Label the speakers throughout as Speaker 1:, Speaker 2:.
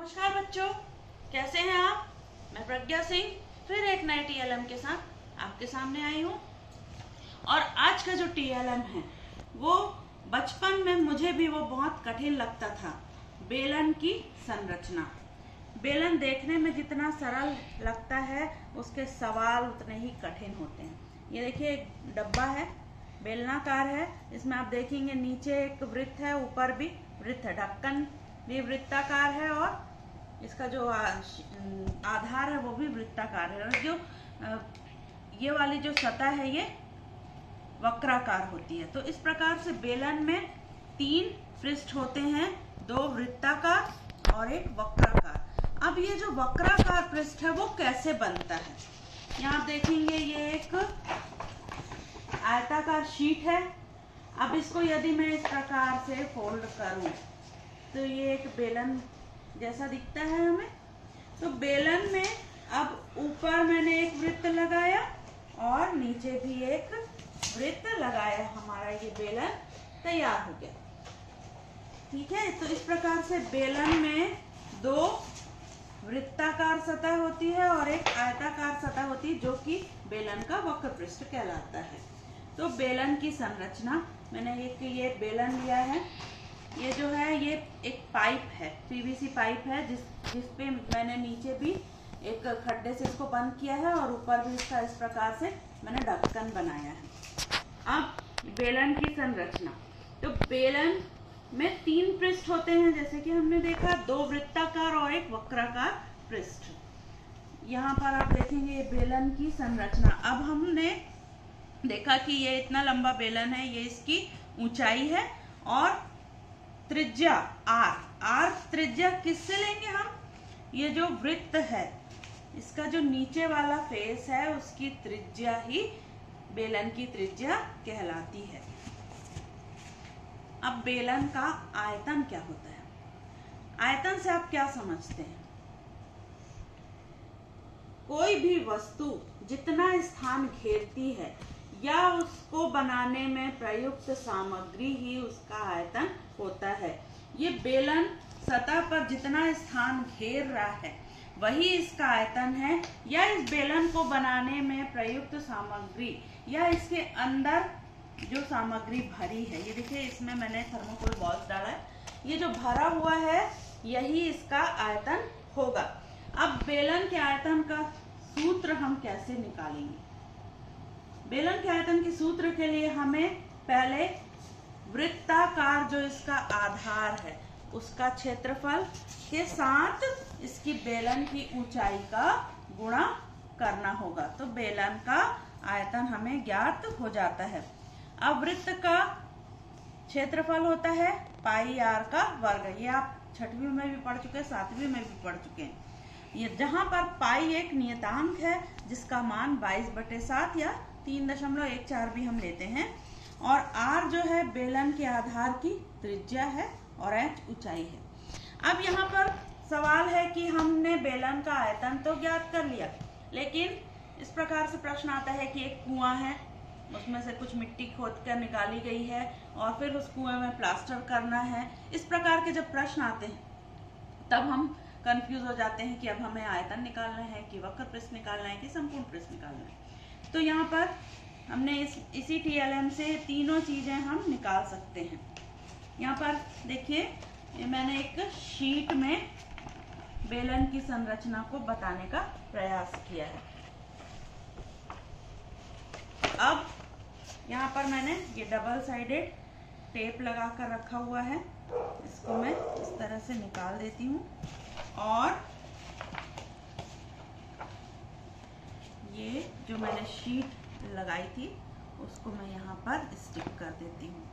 Speaker 1: नमस्कार बच्चों, कैसे हैं आप। मैं प्रज्ञा सिंह फिर एक नए टीएलएम के साथ आपके सामने आई हूँ। और आज का जो टीएलएम है वो बचपन में मुझे भी वो बहुत कठिन लगता था। बेलन की संरचना। बेलन देखने में जितना सरल लगता है उसके सवाल उतने ही कठिन होते हैं। ये देखिए, एक डब्बा है, बेलनाकार है। इसमें आप देखेंगे नीचे एक वृत्त है, ऊपर भी वृत्त है, ढक्कन भी वृत्ताकार है और इसका जो आधार है वो भी वृत्ताकार है। और जो ये वाली जो सतह है ये वक्राकार होती है। तो इस प्रकार से बेलन में 3 पृष्ठ होते हैं, 2 वृत्ताकार और एक वक्राकार। अब ये जो वक्राकार पृष्ठ है वो कैसे बनता है, यहाँ आप देखेंगे ये एक आयताकार शीट है। अब इसको यदि मैं इस प्रकार से फोल्ड करूं तो ये एक बेलन जैसा दिखता है हमें। तो बेलन में अब ऊपर मैंने एक वृत्त लगाया और नीचे भी एक वृत्त लगाया, हमारा ये बेलन तैयार हो गया। ठीक है, तो इस प्रकार से बेलन में 2 वृत्ताकार सतह होती है और एक आयताकार सतह होती है, जो कि बेलन का वक्र पृष्ठ कहलाता है। तो बेलन की संरचना, मैंने ये बेलन लिया है। ये जो है ये एक पाइप है, पीवीसी पाइप है, जिस पे मैंने नीचे भी एक खड्डे से इसको बंद किया है और ऊपर भी इसका इस प्रकार से मैंने ढक्कन बनाया है। अब बेलन की संरचना, तो बेलन में 3 पृष्ठ होते हैं, जैसे कि हमने देखा, 2 वृत्ताकार और एक वक्राकार पृष्ठ। यहाँ पर आप देखेंगे ये बेलन की संरचना। अब हमने देखा कि ये इतना लंबा बेलन है, ये इसकी ऊंचाई है और त्रिज्या आर त्रिज्या किससे लेंगे हम, ये जो वृत्त है इसका जो नीचे वाला फेस है उसकी त्रिज्या ही बेलन की त्रिज्या कहलाती है। अब बेलन का आयतन क्या होता है, आयतन से आप क्या समझते हैं। कोई भी वस्तु जितना स्थान घेरती है या उसको बनाने में प्रयुक्त सामग्री ही उसका आयतन होता है। ये बेलन सतह पर जितना स्थान घेर रहा है वही इसका आयतन है, या इस बेलन को बनाने में प्रयुक्त सामग्री या इसके अंदर जो सामग्री भरी है। ये देखिए, इसमें मैंने थर्मोकोल बॉल्स डाला है, ये जो भरा हुआ है यही इसका आयतन होगा। अब बेलन के आयतन का सूत्र हम कैसे निकालेंगे। बेलन के आयतन के सूत्र के लिए हमें पहले वृत्ताकार जो इसका आधार है उसका क्षेत्रफल के साथ इसकी बेलन की ऊंचाई का गुणा करना होगा, तो बेलन का आयतन हमें ज्ञात हो जाता है। अब वृत्त का क्षेत्रफल होता है पाई आर का वर्ग। ये आप 6वीं में भी पढ़ चुके हैं, 7वीं में भी पढ़ चुके हैं। ये जहां पर पाई एक नियतांक है जिसका मान 22/7 या 3.14 भी हम लेते हैं, और आर जो है बेलन के आधार की त्रिज्या है और एच ऊंचाई है। अब यहाँ पर सवाल है कि हमने बेलन का आयतन तो ज्ञात कर लिया, लेकिन इस प्रकार से प्रश्न आता है कि एक कुआं है, उसमें से कुछ मिट्टी खोद कर निकाली गई है और फिर उस कुएं में प्लास्टर करना है। इस प्रकार के जब प्रश्न आते हैं तब हम कंफ्यूज हो जाते हैं कि अब हमें आयतन निकालना है कि वक्र पृष्ठ निकालना है कि संपूर्ण पृष्ठ निकालना है। तो यहाँ पर हमने इसी टीएलएम से तीनों चीजें हम निकाल सकते हैं। यहाँ पर देखिए, मैंने एक शीट में बेलन की संरचना को बताने का प्रयास किया है। अब यहाँ पर मैंने ये डबल साइडेड टेप लगा कर रखा हुआ है, इसको मैं इस तरह से निकाल देती हूँ और ये जो मैंने शीट लगाई थी उसको मैं यहाँ पर स्टिक कर देती हूँ।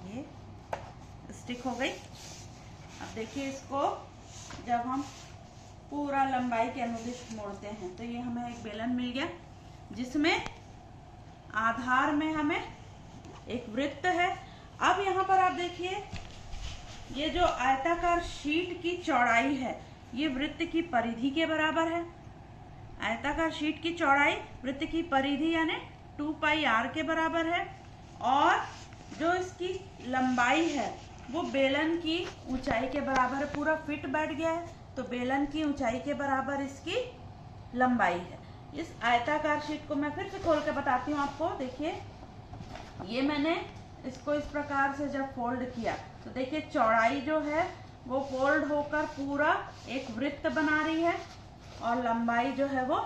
Speaker 1: ये स्टिक हो गई। अब देखिए, इसको जब हम पूरा लंबाई के अनुदिश मोड़ते हैं तो ये हमें एक बेलन मिल गया, जिसमें आधार में हमें एक वृत्त है। अब यहाँ पर आप देखिए, ये जो आयताकार शीट की चौड़ाई है ये वृत्त की परिधि के बराबर है। आयताकार शीट की चौड़ाई वृत्त की परिधि यानी 2 पाई r के बराबर है, और जो इसकी लंबाई है वो बेलन की ऊंचाई के बराबर पूरा फिट बैठ गया है, तो बेलन की ऊंचाई के बराबर इसकी लंबाई है। इस आयताकार शीट को मैं फिर से खोल के बताती हूँ आपको। देखिए, ये मैंने इसको इस प्रकार से जब फोल्ड किया तो देखिए चौड़ाई जो है वो फोल्ड होकर पूरा एक वृत्त बना रही है और लंबाई जो है वो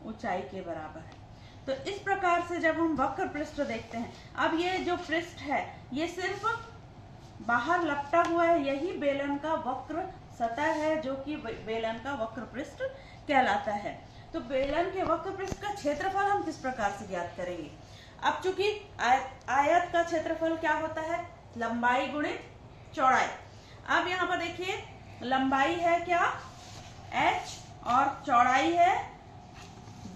Speaker 1: ऊंचाई के बराबर है। तो इस प्रकार से जब हम वक्र पृष्ठ देखते हैं, अब ये जो पृष्ठ है ये सिर्फ बाहर लपटा हुआ है, यही बेलन का वक्र सतह है, जो कि बेलन का वक्र पृष्ठ कहलाता है। तो बेलन के वक्र पृष्ठ का क्षेत्रफल हम किस प्रकार से ज्ञात करेंगे? अब चूंकि आयत का क्षेत्रफल क्या होता है? लंबाई गुणित चौड़ाई। अब यहाँ पर देखिए लंबाई है क्या? h, और चौड़ाई है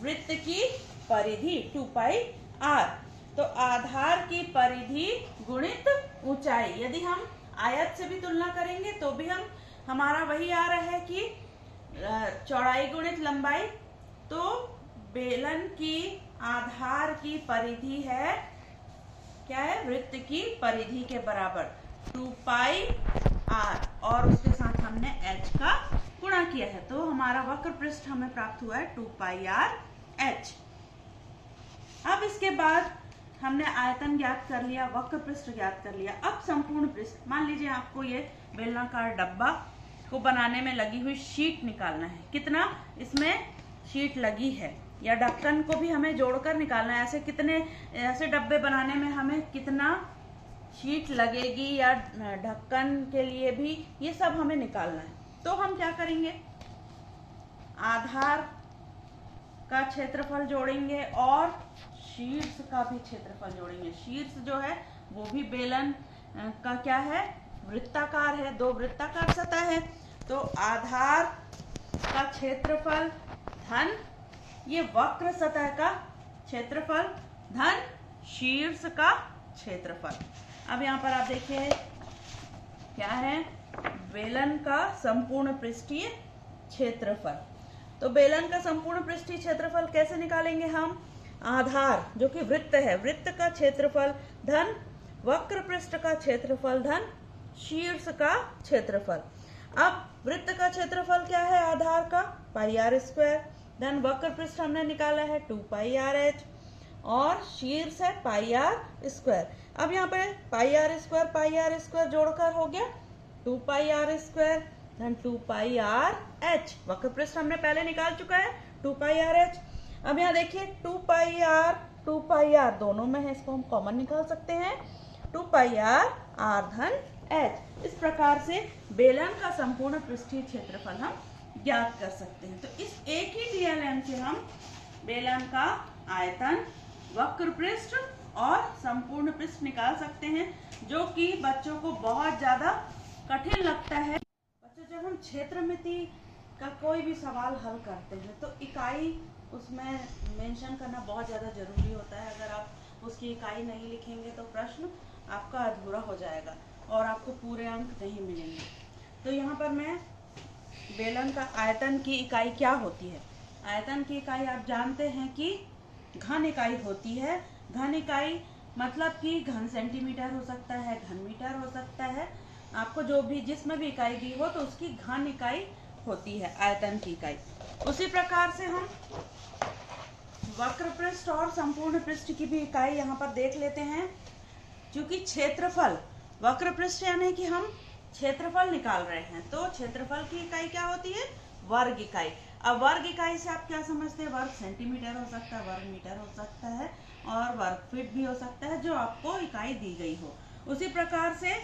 Speaker 1: वृत्त की परिधि 2πr। तो आधार की परिधि गुणित ऊंचाई, यदि हम आयत से भी तुलना करेंगे तो भी हमारा वही आ रहा है कि चौड़ाई गुणित लंबाई। तो बेलन की आधार की परिधि है क्या है? वृत्त की परिधि के बराबर 2πr, और उसके साथ हमने h का गुणा किया है, तो हमारा वक्र पृष्ठ हमें प्राप्त हुआ है 2πr/h। अब इसके बाद हमने आयतन ज्ञात कर लिया, वक्र पृष्ठ ज्ञात कर लिया। अब संपूर्ण पृष्ठ, मान लीजिए आपको ये बेलनाकार डब्बा को बनाने में लगी हुई शीट निकालना है, कितना इसमें शीट लगी है, या ढक्कन को भी हमें जोड़कर निकालना है। ऐसे डब्बे बनाने में हमें कितना शीट लगेगी या ढक्कन के लिए भी, ये सब हमें निकालना है। तो हम क्या करेंगे? आधार का क्षेत्रफल जोड़ेंगे और शीर्ष का भी क्षेत्रफल जोड़ेंगे। शीर्ष जो है वो भी बेलन का क्या है? वृत्ताकार है, दो वृत्ताकार सतह है। तो आधार का क्षेत्रफल धन ये वक्र सतह का क्षेत्रफल धन शीर्ष का क्षेत्रफल। अब यहाँ पर आप देखिए क्या है? बेलन का संपूर्ण पृष्ठीय क्षेत्रफल। तो बेलन का संपूर्ण पृष्ठीय क्षेत्रफल कैसे निकालेंगे हम? आधार जो कि वृत्त है, वृत्त का क्षेत्रफल धन वक्र पृष्ठ का क्षेत्रफल धन शीर्ष का क्षेत्रफल। अब वृत्त का क्षेत्रफल क्या है? आधार का πr² धन वक्र पृष्ठ हमने निकाला है 2πrh, और शीर्ष है πr²। अब यहाँ पे πr² जोड़कर हो गया 2πr² धन 2πrh। वक्र पृष्ठ हमने पहले निकाल चुका है 2πrh। अब यहाँ देखिए 2πr दोनों में है, इसको हम कॉमन निकाल सकते हैं, 2πr धन h। इस प्रकार से बेलन का संपूर्ण पृष्ठीय क्षेत्रफल हम ज्ञात कर सकते हैं। तो इस एक ही TLM से हम बेलन का आयतन, वक्र पृष्ठ और संपूर्ण पृष्ठ निकाल सकते हैं, जो कि बच्चों को बहुत ज्यादा कठिन लगता है। बच्चों, जब हम क्षेत्रमिति का कोई भी सवाल हल करते हैं तो इकाई उसमें मेंशन करना बहुत ज्यादा जरूरी होता है। अगर आप उसकी इकाई नहीं लिखेंगे तो प्रश्न आपका अधूरा हो जाएगा और आपको पूरे अंक नहीं मिलेंगे। तो यहाँ पर मैं बेलन का आयतन की इकाई क्या होती है? आयतन की इकाई आप जानते हैं कि घन इकाई होती है। घन इकाई मतलब कि घन सेंटीमीटर हो सकता है, घन मीटर हो सकता है, आपको जो भी जिसमें भी इकाई दी हो तो उसकी घन इकाई होती है आयतन की इकाई। उसी प्रकार से हम वक्र पृष्ठ और संपूर्ण पृष्ठ की भी इकाई यहाँ पर देख लेते हैं। क्योंकि क्षेत्रफल, वक्र पृष्ठ यानी कि हम क्षेत्रफल निकाल रहे हैं, तो क्षेत्रफल की इकाई क्या होती है? वर्ग इकाई। अब वर्ग इकाई से आप क्या समझते हैं? वर्ग सेंटीमीटर हो सकता है, वर्ग मीटर हो सकता है और वर्ग फीट भी हो सकता है, जो आपको इकाई दी गई हो। उसी प्रकार से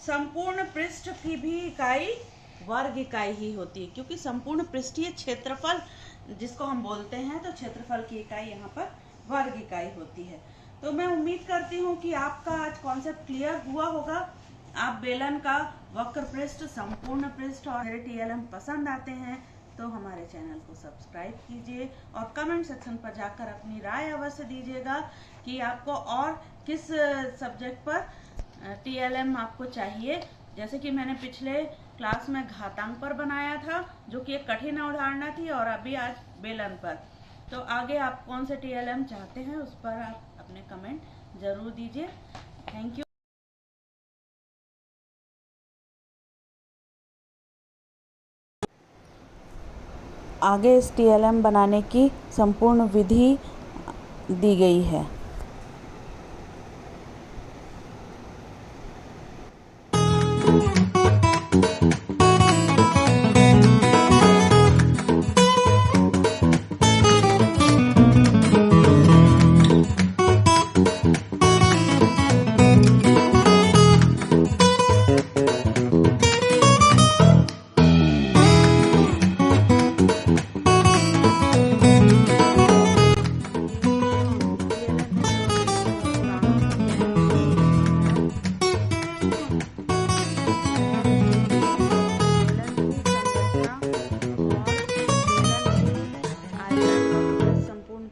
Speaker 1: संपूर्ण पृष्ठ की भी इकाई वर्ग इकाई ही होती है, क्योंकि संपूर्ण पृष्ठीय क्षेत्रफल जिसको हम बोलते हैं, तो क्षेत्रफल की इकाई यहाँ पर वर्ग इकाई होती है। तो मैं उम्मीद करती हूँ कि आपका आज कॉन्सेप्ट क्लियर हुआ होगा। आप बेलन का वक्र पृष्ठ, संपूर्ण पृष्ठ और TLM पसंद आते हैं तो हमारे चैनल को सब्सक्राइब कीजिए और कमेंट सेक्शन पर जाकर अपनी राय अवश्य दीजिएगा कि आपको और किस सब्जेक्ट पर TLM आपको चाहिए। जैसे कि मैंने पिछले क्लास में घातांक पर बनाया था, जो कि एक कठिन अवधारणा थी, और अभी आज बेलन पर। तो आगे आप कौन से TLM चाहते हैं उस पर आप अपने कमेंट जरूर दीजिए। Thank you. आगे इस TLM बनाने की संपूर्ण विधि दी गई है।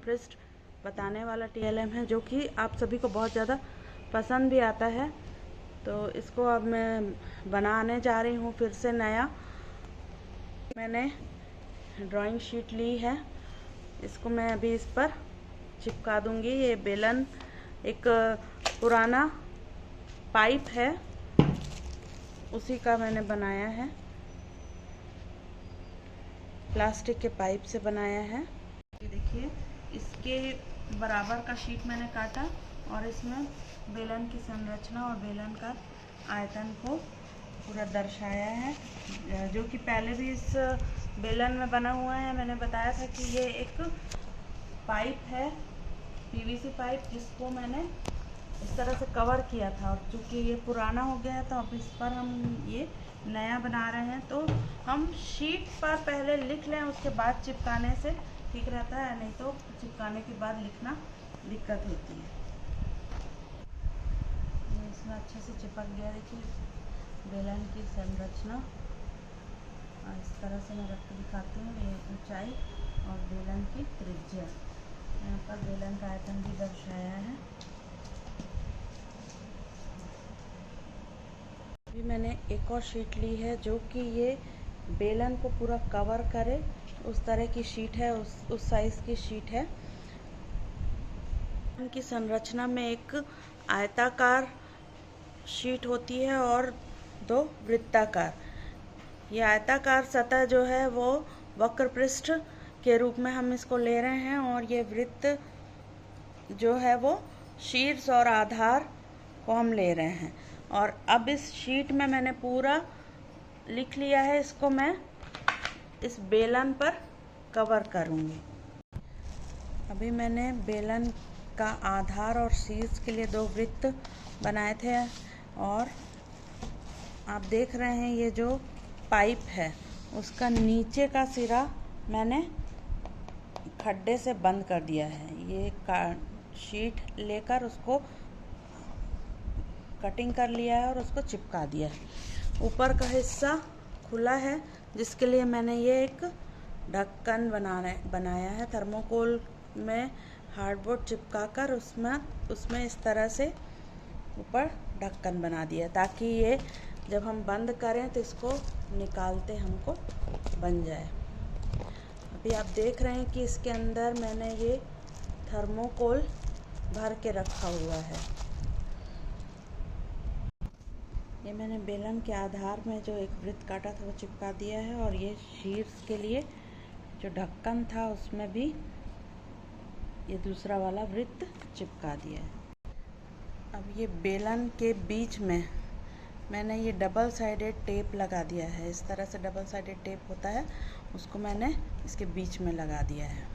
Speaker 1: पृष्ठ बताने वाला TLM है, जो कि आप सभी को बहुत ज़्यादा पसंद भी आता है। तो इसको अब मैं बनाने जा रही हूँ फिर से नया। मैंने ड्राइंग शीट ली है, इसको मैं अभी इस पर चिपका दूँगी। ये बेलन एक पुराना पाइप है, उसी का मैंने बनाया है, प्लास्टिक के पाइप से बनाया है। ये देखिए, इसके बराबर का शीट मैंने काटा और इसमें बेलन की संरचना और बेलन का आयतन को पूरा दर्शाया है, जो कि पहले भी इस बेलन में बना हुआ है। मैंने बताया था कि ये एक पाइप है, PVC पाइप, जिसको मैंने इस तरह से कवर किया था, और चूँकि ये पुराना हो गया है तो अब इस पर हम ये नया बना रहे हैं। तो हम शीट पर पहले लिख लें, उसके बाद चिपकाने से ठीक रहता है, नहीं तो चिपकाने के बाद लिखना दिक्कत होती है। ये इसमें अच्छे से चिपक गया। देखिए बेलन की संरचना, और इस तरह से मैं रख के दिखाती हूँ। ये ऊंचाई और बेलन की त्रिज्या, यहाँ पर बेलन का आयतन भी दर्शाया है। अभी मैंने एक और शीट ली है, जो कि ये बेलन को पूरा कवर करे, उस तरह की शीट है, उस साइज़ की शीट है। इनकी संरचना में एक आयताकार शीट होती है और दो वृत्ताकार। ये आयताकार सतह जो है वो वक्र पृष्ठ के रूप में हम इसको ले रहे हैं, और ये वृत्त जो है वो शीर्ष और आधार को हम ले रहे हैं। और अब इस शीट में मैंने पूरा लिख लिया है, इसको मैं इस बेलन पर कवर करूँगी। अभी मैंने बेलन का आधार और शीर्ष के लिए दो वृत्त बनाए थे, और आप देख रहे हैं ये जो पाइप है उसका नीचे का सिरा मैंने खड्डे से बंद कर दिया है। ये शीट लेकर उसको कटिंग कर लिया है और उसको चिपका दिया है। ऊपर का हिस्सा खुला है, जिसके लिए मैंने ये एक ढक्कन बनाया है। थर्मोकोल में हार्डबोर्ड चिपकाकर उसमें इस तरह से ऊपर ढक्कन बना दिया, ताकि ये जब हम बंद करें तो इसको निकालते हमको बन जाए। अभी आप देख रहे हैं कि इसके अंदर मैंने ये थर्मोकोल भर के रखा हुआ है। ये मैंने बेलन के आधार में जो एक वृत्त काटा था वो चिपका दिया है, और ये शीर्ष के लिए जो ढक्कन था उसमें भी ये दूसरा वाला वृत्त चिपका दिया है। अब ये बेलन के बीच में मैंने ये डबल साइडेड टेप लगा दिया है। इस तरह से डबल साइडेड टेप होता है, उसको मैंने इसके बीच में लगा दिया है।